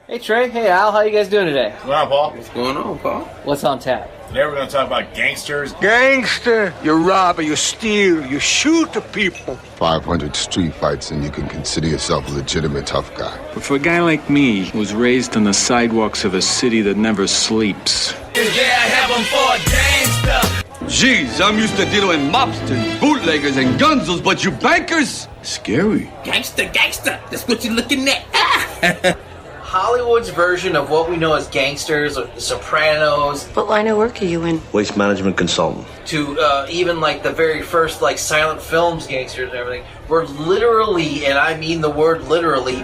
Hey Trey, hey Al, how you guys doing today? What's going on, Paul? What's going on, Paul? What's on tap? Today we're going to talk about gangsters. Gangster, you rob, you steal, you shoot the people. 500 street fights and you can consider yourself a legitimate tough guy. But for a guy like me, who was raised on the sidewalks of a city that never sleeps. Yeah, I have them for a gangster. Jeez, I'm used to dealing with mobsters, bootleggers, and gunzels, but you bankers? Scary. Gangster, that's what you're looking at. Hollywood's version of what we know as gangsters, or The Sopranos, What line of work are you in? Waste management consultant. to even like the very first like silent films gangsters and everything, were literally, and I mean the word literally,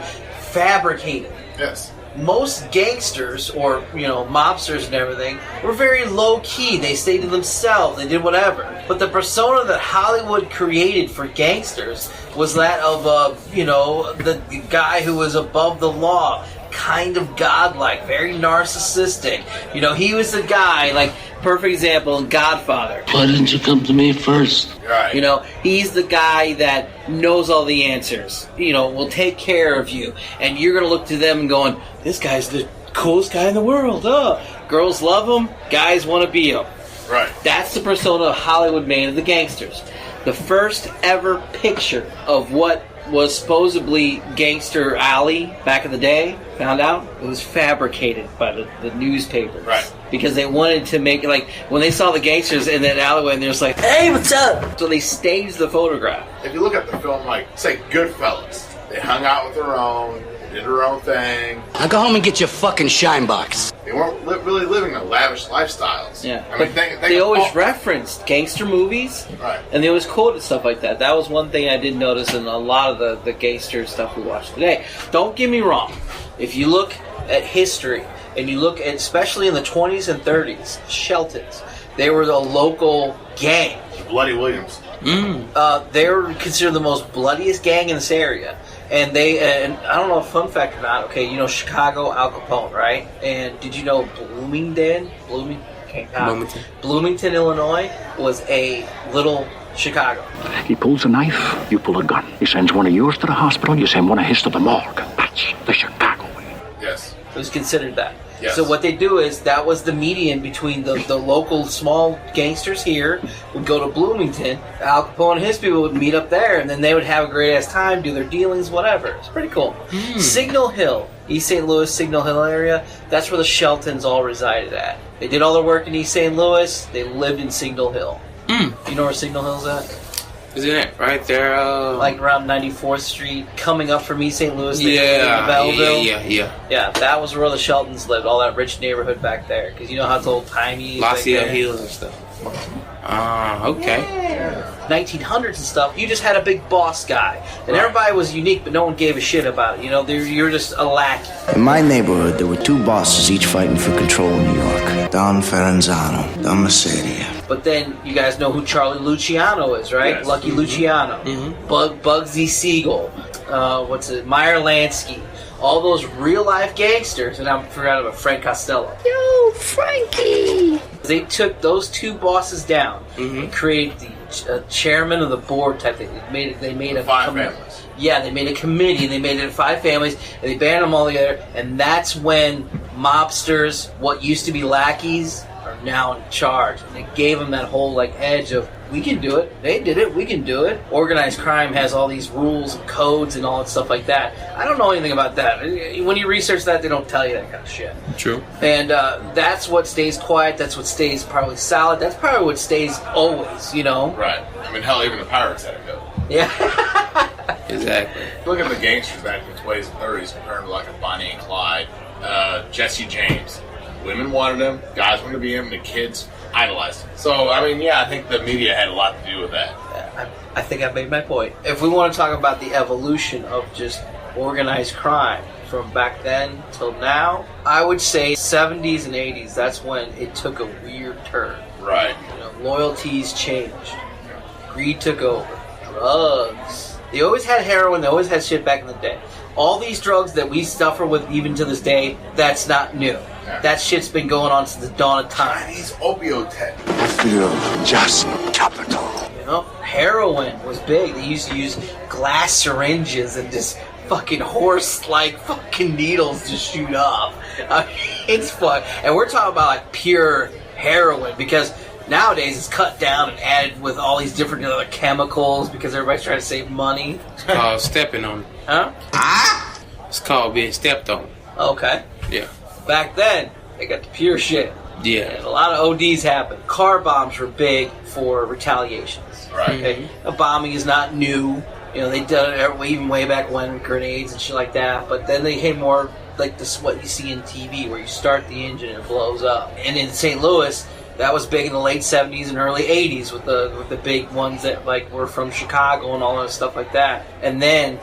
fabricated. Yes. Most gangsters, or mobsters and everything, were very low key. They stayed to themselves. They did whatever. But the persona that Hollywood created for gangsters was that of the guy who was above the law, kind of godlike, very narcissistic. He was the guy, like, perfect example, Godfather. Why didn't you come to me first? Right. He's the guy that knows all the answers, will take care of you. And you're going to look to them and going, this guy's the coolest guy in the world. Girls love him. Guys want to be him. Right. That's the persona Hollywood made of the gangsters. The first ever picture of what was supposedly Gangster Alley back in the day, found out it was fabricated by the newspapers. Right. Because they wanted to make, like, when they saw the gangsters in that alleyway, and they're just like, hey, what's up? So they staged the photograph. If you look at the film, like, say, Goodfellas, they hung out with their own, did their own thing. Now go home and get your fucking shine box. They weren't really living the lavish lifestyles. Yeah. I mean, they always referenced gangster movies. Right. And they always quoted stuff like that. That was one thing I did notice in a lot of the gangster stuff we watched today. Don't get me wrong. If you look at history, and you look at, especially in the 20s and 30s, Sheltons, they were the local gang. Bloody Williams. They were considered the most bloodiest gang in this area. And I don't know a fun fact or not, okay, Chicago, Al Capone, right? And did you know Bloomington, Illinois was a little Chicago. He pulls a knife, you pull a gun. He sends one of yours to the hospital, you send one of his to the morgue. That's the Chicago way. Yes. It was considered that. Yes. So what they do is, that was the median between the local small gangsters here would go to Bloomington, Al Capone and his people would meet up there, and then they would have a great-ass time, do their dealings, whatever. It's pretty cool. Signal Hill, East St. Louis, Signal Hill area, that's where the Sheltons all resided at. They did all their work in East St. Louis, they lived in Signal Hill. You know where Signal Hill's at? Isn't it right there? Like around 94th Street, coming up from East St. Louis. Yeah, Belleville. yeah. That was where the Sheltons lived, all that rich neighborhood back there. Because you know how it's old-timey. Lacia Hills and stuff. Okay. Yeah. 1900s and stuff, you just had a big boss guy. And everybody was unique, but no one gave a shit about it. You're just a lackey. In my neighborhood, there were two bosses, each fighting for control in New York. Don Ferenzano, Don Masseria. But then, you guys know who Charlie Luciano is, right? Yes. Lucky Luciano. Bugsy Siegel. Meyer Lansky. All those real-life gangsters. And I forgot about Frank Costello. Yo, Frankie! They took those two bosses down and created the chairman of the board type thing. They made a Five families. Yeah, they made a committee. They made it 5 families, and they banded them all together. And that's when mobsters, what used to be lackeys, are now in charge. And they gave them that whole edge of, we can do it. They did it. We can do it. Organized crime has all these rules and codes and all that stuff like that. I don't know anything about that. When you research that, they don't tell you that kind of shit. True. And that's what stays quiet. That's what stays probably solid. That's probably what stays always, Right. I mean, hell, even the Pirates had a code. Yeah. Exactly. Look at the gangsters back in the 20s and 30s compared to like a Bonnie and Clyde, Jesse James. Women wanted him, guys wanted to be him, and the kids idolized him. So, I mean, I think the media had a lot to do with that. I think I made my point. If we want to talk about the evolution of just organized crime from back then till now, I would say 70s and 80s, that's when it took a weird turn. Right. Loyalties changed. Greed took over. Drugs. They always had heroin, they always had shit back in the day. All these drugs that we suffer with even to this day, that's not new. Yeah. That shit's been going on since the dawn of time. Chinese opioid tech. I feel just capital. Heroin was big. They used to use glass syringes and just fucking horse-like fucking needles to shoot up. It's fun. And we're talking about like pure heroin, because nowadays it's cut down and added with all these different other chemicals because everybody's trying to save money. It's called stepping on it. Huh? It's called being stepped on. Okay. Yeah. Back then, they got the pure shit. Yeah. And a lot of ODs happened. Car bombs were big for retaliations. Right. Okay? A bombing is not new. You know, they done it even way back when with grenades and shit like that. But then they came more like this, what you see in TV, where you start the engine and it blows up. And in St. Louis, that was big in the late 70s and early 80s with the big ones that like were from Chicago and all that stuff like that. And then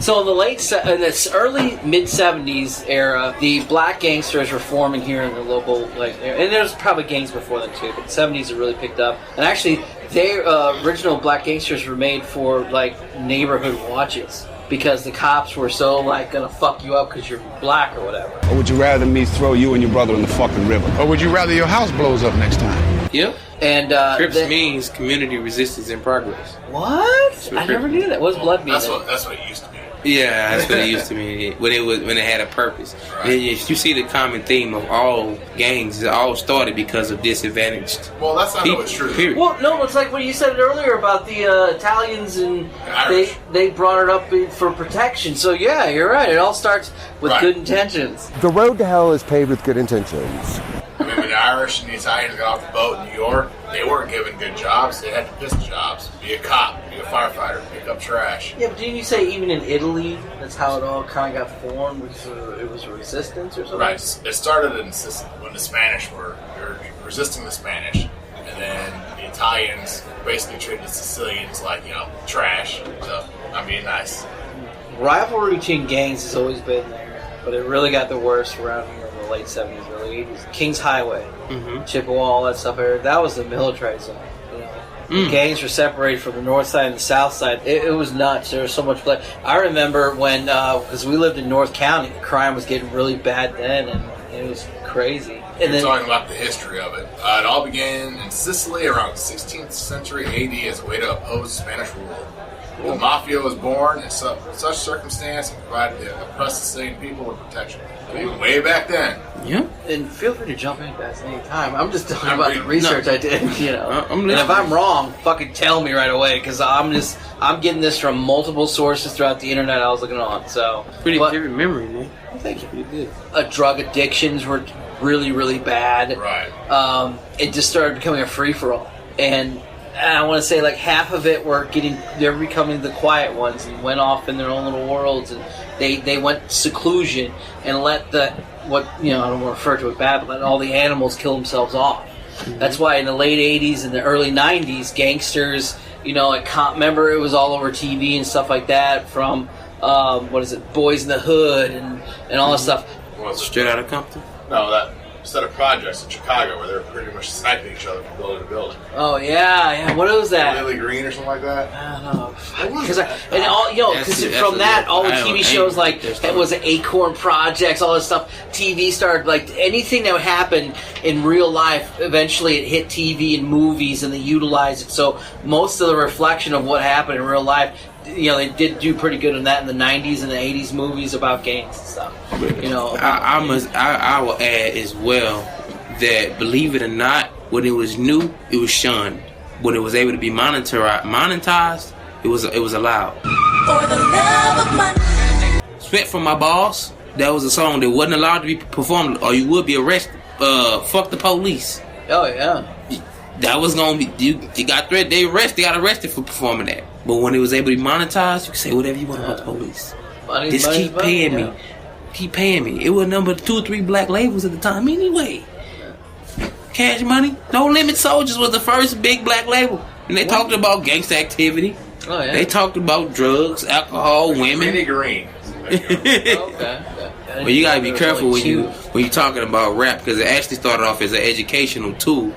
So in the early mid 70s era, the black gangsters were forming here in the local and there's probably gangs before then too, but the 70s it really picked up. And actually, their original black gangsters were made for like neighborhood watches, because the cops were so like gonna fuck you up because you're black or whatever. Or would you rather me throw you and your brother in the fucking river? Or would you rather your house blows up next time? Yep. And Crips means community resistance in progress. What? I never knew that. What's blood mean? That's what it used to be. Yeah, that's what it used to mean when it had a purpose. Right. And you see the common theme of all gangs. It all started because of disadvantaged. Well, that's not always true. Period. Well, no, it's like what you said earlier about the Italians and Irish. they brought it up for protection. So yeah, you're right. It all starts with good intentions. The road to hell is paved with good intentions. I mean, when the Irish and the Italians got off the boat in New York, they weren't given good jobs. They had to piss jobs. Be a cop, be a firefighter, pick up trash. Yeah, but didn't you say even in Italy, that's how it all kind of got formed? It was resistance or something? Right. It started in Sicily when the Spanish were resisting the Spanish. And then the Italians basically treated the Sicilians like, trash. So, I'm being nice. Rivalry between gangs has always been there, but it really got the worst around here in the late 70s, early 80s. Kings Highway, Chippewa, all that stuff. That was the military zone. The gangs were separated from the north side and the south side. It was nuts. There was so much blood. I remember when, because we lived in North County, crime was getting really bad then, and it was crazy. And You're talking about the history of it. It all began in Sicily around 16th century AD as a way to oppose Spanish rule. The mafia was born in such circumstance and provided the oppressed Sicilian people with protection. Even way back then. Yeah. And feel free to jump in at any time. I'm just talking about the research I did, and if I'm wrong, fucking tell me right away, because I'm getting this from multiple sources throughout the internet I was looking on. So pretty vivid memory, man. Thank you. Pretty good. Drug addictions were really, really bad. Right. It just started becoming a free-for-all. And I want to say like half of it they're becoming the quiet ones and went off in their own little worlds, and they went seclusion and let I don't want to refer to it bad, but let all the animals kill themselves off. That's why in the late 80s and the early 90s, Gangsters, remember it was all over TV and stuff like that from, Boys in the Hood and all that stuff. Straight Outta Compton? No, that set of projects in Chicago where they're pretty much sniping each other from building to building. Oh yeah. What was that? Lily Green or something like that? I don't know. Because from that, all the TV shows it was Acorn Projects, all this stuff. TV started anything that would happen in real life. Eventually, it hit TV and movies, and they utilized it. So most of the reflection of what happened in real life, they did do pretty good in that in the 90s and the 80s movies about gangs and stuff. I will add as well that, believe it or not, when it was new, it was shunned. When it was able to be monetized, it was allowed. For the love of money. Spent from My Boss. That was a song that wasn't allowed to be performed, or you would be arrested. Fuck the police. Oh yeah. That was gonna be you got threat. They got arrested for performing that. But when it was able to be monetized, you can say whatever you want about the police. Keep paying me. Keep paying me. It was number 2 or 3 black labels at the time anyway. Cash Money, No Limit Soldiers was the first big black label, and they talked about gangster activity. Oh yeah. They talked about drugs, alcohol, women. Greeny Green. Okay. Well, you gotta be careful when you're talking about rap, because it actually started off as an educational tool.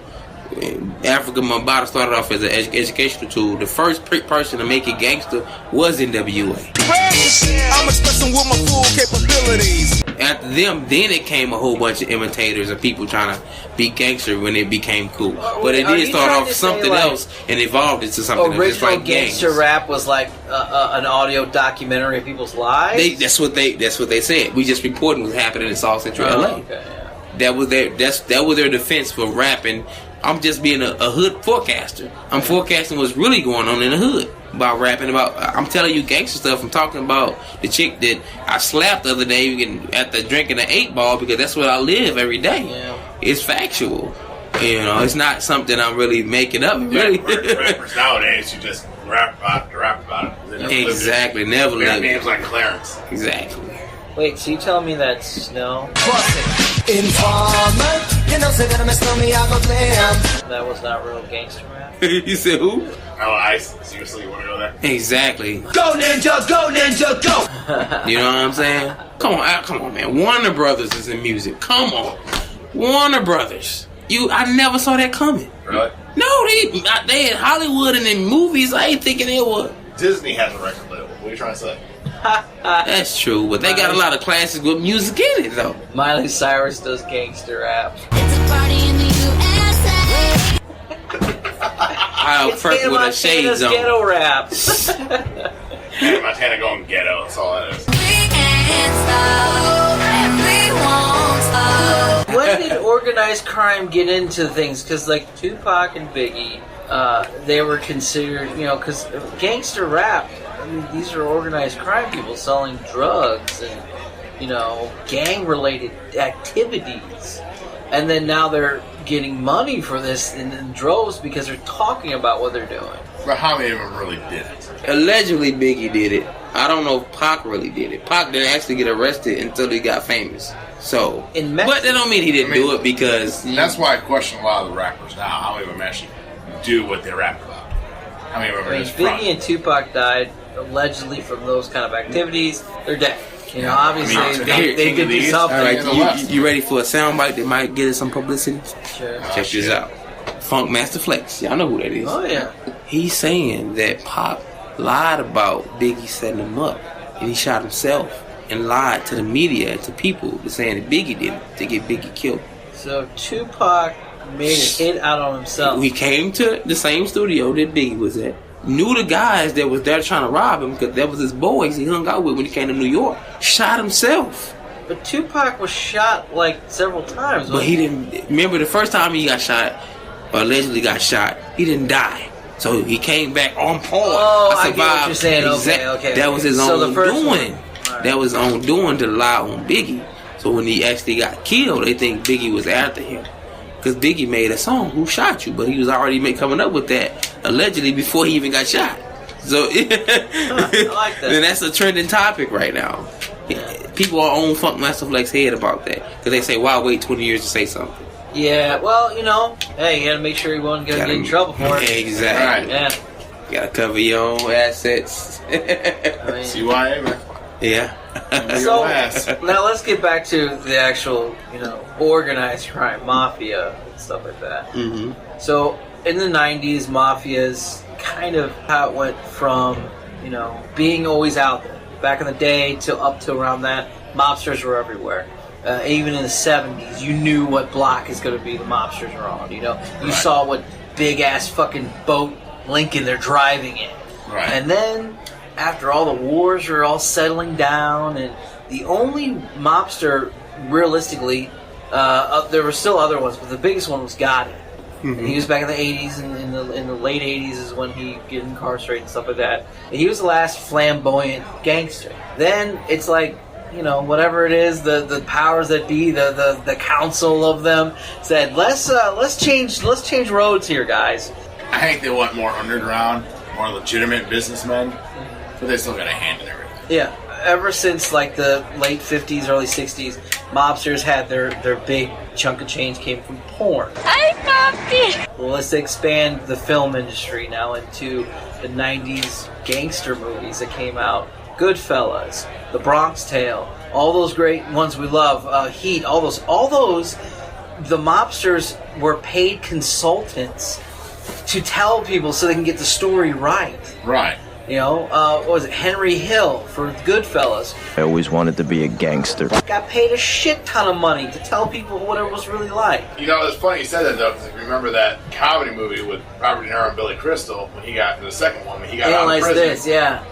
Africa Mambata started off as an educational tool. The first person to make it gangster was NWA. I'm expressing with my full capabilities. after them, then it came a whole bunch of imitators of people trying to be gangster when it became cool. But it did start off something else and evolved into something else. Original Just like gangster rap was like an audio documentary of people's lives. That's what they said. We just reporting what's happening in South Central LA. Okay, yeah. That was their defense for rapping. I'm just being a hood forecaster. I'm forecasting what's really going on in the hood by rapping about. I'm telling you gangster stuff. I'm talking about the chick that I slapped the other day after drinking an 8-ball because that's what I live every day. Yeah. It's factual. You know, it's not something I'm really making up. Really, rappers nowadays, you just rap about it. Exactly. Never live. live. Names like Clarence. Exactly. Wait, so you telling me that Snow? Informer, you know, say that I messed me, I go damn. That was not real gangster rap? You said who? Oh, Ice. Seriously, you want to go there? Exactly. Go ninja, go! You know what I'm saying? Come on, man. Warner Brothers is in music. Come on. Warner Brothers. I never saw that coming. Really? No, they in Hollywood and in movies. I ain't thinking it was. Disney has a record label. What are you trying to say? That's true, but they got a lot of classics with music in it, though. Miley Cyrus does gangster rap. It's a party in the USA. I'll perk with her shades on. Ghetto rap. Hannah Montana going ghetto. That's all that is. When did organized crime get into things? Because like Tupac and Biggie, they were considered, because gangster rap. I mean, these are organized crime people selling drugs and, gang-related activities. And then now they're getting money for this in droves because they're talking about what they're doing. But how many of them really did it? Allegedly, Biggie did it. I don't know if Pac really did it. Pac didn't actually get arrested until he got famous. So, but that don't mean he didn't do it because... That's why I question a lot of the rappers now. How many of them actually do what they rap about? How many of them are just Biggie and Tupac died allegedly from those kind of activities. They're dead. Obviously, they did do something. All right, you ready for a soundbite that might get us some publicity? Sure. Check this out. Funk Master Flex. Y'all know who that is. Oh, yeah. He's saying that Pac lied about Biggie setting him up. And he shot himself and lied to the media and to people saying that Biggie did it to get Biggie killed. So Tupac made a hit out on himself. He came to the same studio that Biggie was at. Knew the guys that was there trying to rob him because that was his boys he hung out with when he came to New York. Shot himself. But Tupac was shot like several times. But he didn't. Remember the first time he got shot, or allegedly got shot, he didn't die. So he came back on point. Oh, I get what you're saying. Okay. That was his own doing. That was his own doing to lie on Biggie. So when he actually got killed, they think Biggie was after him. Because Biggie made a song, Who Shot You? But he was already coming up with that, allegedly, before he even got shot. So, I like that. Then that's a trending topic right now. People are on Funk Master Flex head about that. Because they say, why wait 20 years to say something? Yeah, well, hey, you gotta make sure you won't get in trouble for it. Exactly. Yeah. You gotta cover your own assets. CYA, man. Yeah. So now let's get back to the actual, organized crime, mafia, and stuff like that. Mm-hmm. So in the 90s, mafia's kind of how it went from, being always out there. Back in the day to up to around that, mobsters were everywhere. Even in the 70s, you knew what block is going to be the mobsters were on. You saw what big ass fucking boat Lincoln they're driving in. Right. And then after all the wars were all settling down, and the only mobster, realistically, there were still other ones, but the biggest one was Gotti. Mm-hmm. And he was back in the 80s, and in the late 80s is when he get incarcerated and stuff like that. And he was the last flamboyant gangster. Then it's like, whatever it is, the powers that be, the council of them said, let's change roads here, guys. I think they want more underground, more legitimate businessmen, but they still got a hand in everything. Yeah, ever since like the late 50s, early 60s, mobsters had their big chunk of change came from porn. Well, let's expand the film industry now into the 90s gangster movies that came out. Goodfellas, The Bronx Tale, all those great ones we love, Heat, all those, the mobsters were paid consultants to tell people so they can get the story right. Right. You know, what was it? Henry Hill for Goodfellas. I always wanted to be a gangster. Got paid a shit ton of money to tell people what it was really like. You know, it's funny you said that, though, because if you remember that comedy movie with Robert De Niro and Billy Crystal, when he got the second one, when he got out of prison. This, yeah.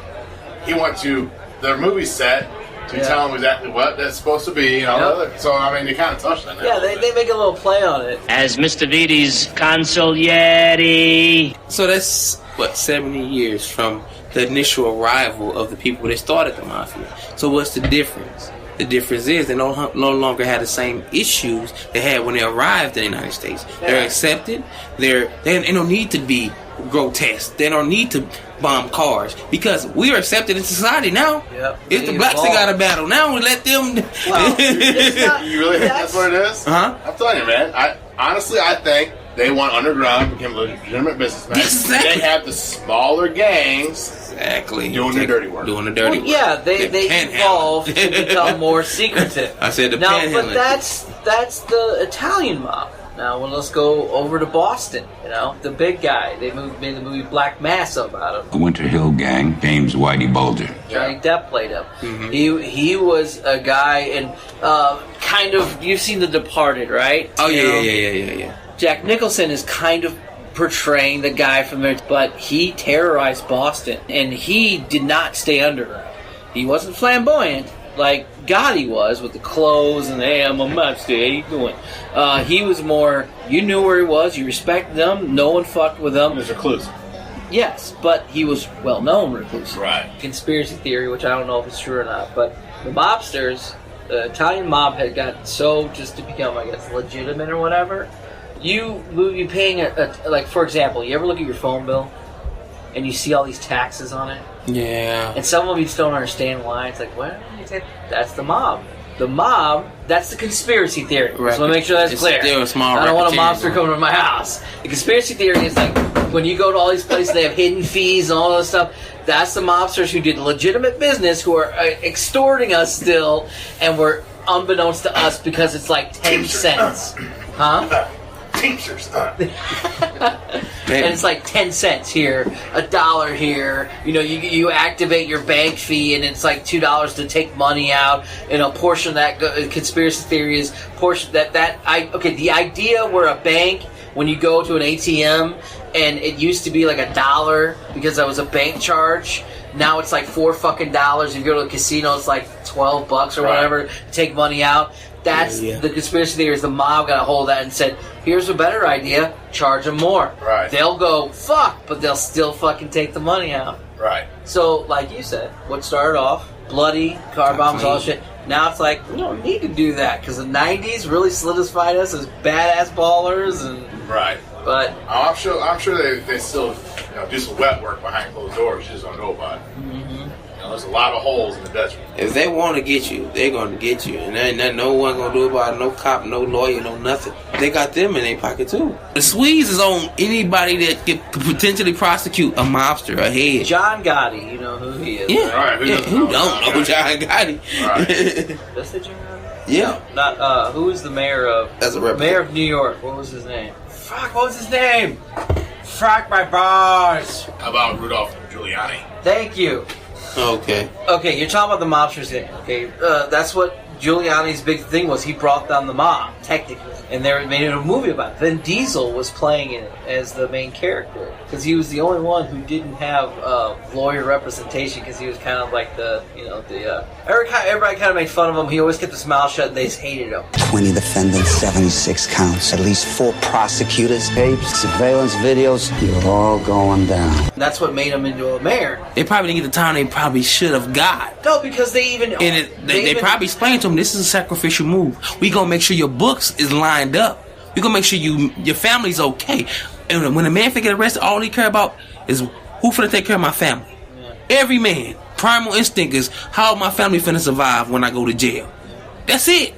He went to the movie set to tell him exactly what that's supposed to be, you know. Yep. So, I mean, they kind of touched on that. Yeah, they make a little play on it. As Mr. Vidi's consigliere. So that's, 70 years from the initial arrival of the people that started the mafia. So what's the difference? The difference is they no longer have the same issues they had when they arrived in the United States. They're accepted. They don't need to be grotesque. They don't need to bomb cars because we are accepted in society now. Yep. It's the blacks that got a battle. Now we let them. Well, you really think that's what it is? Huh? I'm telling you, man. I think they went underground, became legitimate businessmen. Exactly. They have the smaller gangs. Exactly. Doing the dirty work. Doing the dirty work. Yeah, they evolved to become more secretive. I said the but that's the Italian mob. Now, let's go over to Boston. You know, the big guy. They made the movie Black Mass about him. The Winter Hill Gang, James Whitey Bulger. Johnny Depp played him. Mm-hmm. He was a guy, and kind of. You've seen The Departed, right? Oh yeah. Jack Nicholson is kind of portraying the guy from there, but he terrorized Boston, and he did not stay underground. He wasn't flamboyant like Gotti was with the clothes and hey, I'm a mobster. How you doing? He was more. You knew where he was. You respected him. No one fucked with him. He was reclusive. Yes, but he was well-known reclusive. Right. Conspiracy theory, which I don't know if it's true or not, but the mobsters, the Italian mob had gotten so just to become, I guess, legitimate or whatever. You would be paying like, for example, you ever look at your phone bill and you see all these taxes on it? Yeah. And some of you just don't understand why. It's like, what? That's the mob. The mob, that's the conspiracy theory. Right. So make sure that's clear. I don't want a mobster coming to my house. The conspiracy theory is like, when you go to all these places, they have hidden fees and all this stuff. That's the mobsters who did legitimate business, who are extorting us still, and were unbeknownst to us because it's like 10 cents. Huh? Teachers. And it's like 10 cents here, $1 here. You know, you activate your bank fee, and it's like $2 to take money out. And a portion of that conspiracy theory is portion the idea where a bank, when you go to an ATM, and it used to be like $1 because that was a bank charge. Now it's like $4 fucking. If you go to a casino, it's like $12 or whatever to take money out. That's the conspiracy theory. Is the mob got a hold of that and said, "Here's a better idea: charge them more." Right. They'll go fuck, but they'll still fucking take the money out. Right. So, like you said, what started off bloody car bombs, all that shit. Now it's like we don't need to do that because the '90s really solidified us as badass ballers and right. But I'm sure they still do some wet work behind closed doors. You just don't know about it. Mm-hmm. There's a lot of holes in the desert. If they want to get you, they're going to get you. And there ain't no one going to do about it. No cop, no lawyer, no nothing. They got them in their pocket, too. The Swedes is on anybody that could potentially prosecute a mobster ahead. John Gotti, you know who he is. Yeah. Right? Who don't know John Gotti? Right. That's the John Gotti? Yeah. No, not, who was the mayor of... That's a mayor of New York. What was his name? Fuck, what was his name? Fuck my balls. How about Rudolph Giuliani? Thank you. Okay, you're talking about the mobsters thing. Okay, that's what Giuliani's big thing was. He brought down the mob, technically. And they made a movie about it. Vin Diesel was playing it as the main character. Because he was the only one who didn't have lawyer representation, because he was kind of like everybody kind of made fun of him. He always kept his mouth shut, and they just hated him. 20 defendants, 76 counts, at least 4 prosecutors, tapes, surveillance videos. You're all going down. And that's what made him into a mayor. They probably didn't get the time they probably should have got. No, because they even... And they probably explained to him, this is a sacrificial move. We gonna make sure your books is lined up. We gonna make sure your family's okay. And when a man get arrested, all he care about is who finna take care of my family. Yeah. Every man, primal instinct is how my family finna survive when I go to jail. That's it.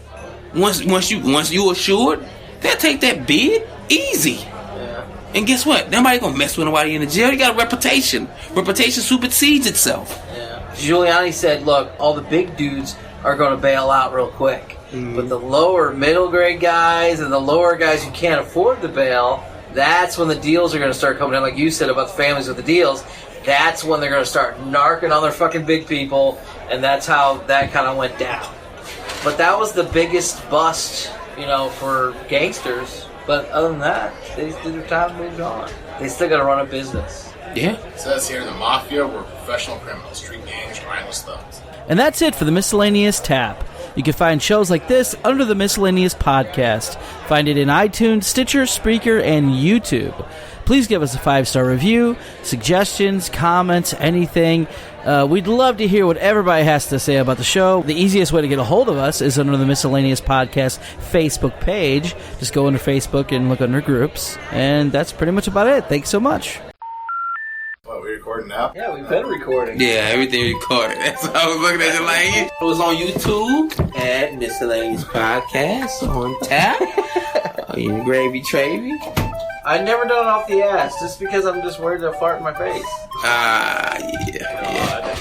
Once you assured, they'll take that bid easy. Yeah. And guess what? Nobody gonna mess with nobody in the jail. You got a reputation. Reputation supersedes itself. Yeah. Giuliani said, look, all the big dudes are going to bail out real quick. Mm-hmm. But the lower middle grade guys and the lower guys who can't afford the bail, that's when the deals are going to start coming in, like you said about the families with the deals. that's when they're going to start narking on their fucking big people, and that's how that kind of went down. But that was the biggest bust, for Gangsters. But other than that, they just did their time and moved on. They still got to run a business. Yeah. It says here, the Mafia were professional criminals, street gangs, mindless thugs. And that's it for the Miscellaneous Tap. You can find shows like this under the Miscellaneous Podcast. Find it in iTunes, Stitcher, Spreaker, and YouTube. Please give us a 5-star review, suggestions, comments, anything. We'd love to hear what everybody has to say about the show. The easiest way to get a hold of us is under the Miscellaneous Podcast Facebook page. Just go under Facebook and look under groups. And that's pretty much about it. Thanks so much. What, we recording now? Yeah, we've been recording. Yeah, everything recorded. That's why I was looking at you like, it was on YouTube at Miscellaneous Podcast on tap. Gravy Travy. I never done it off the ass, just because I'm just worried they'll fart in my face. Yeah.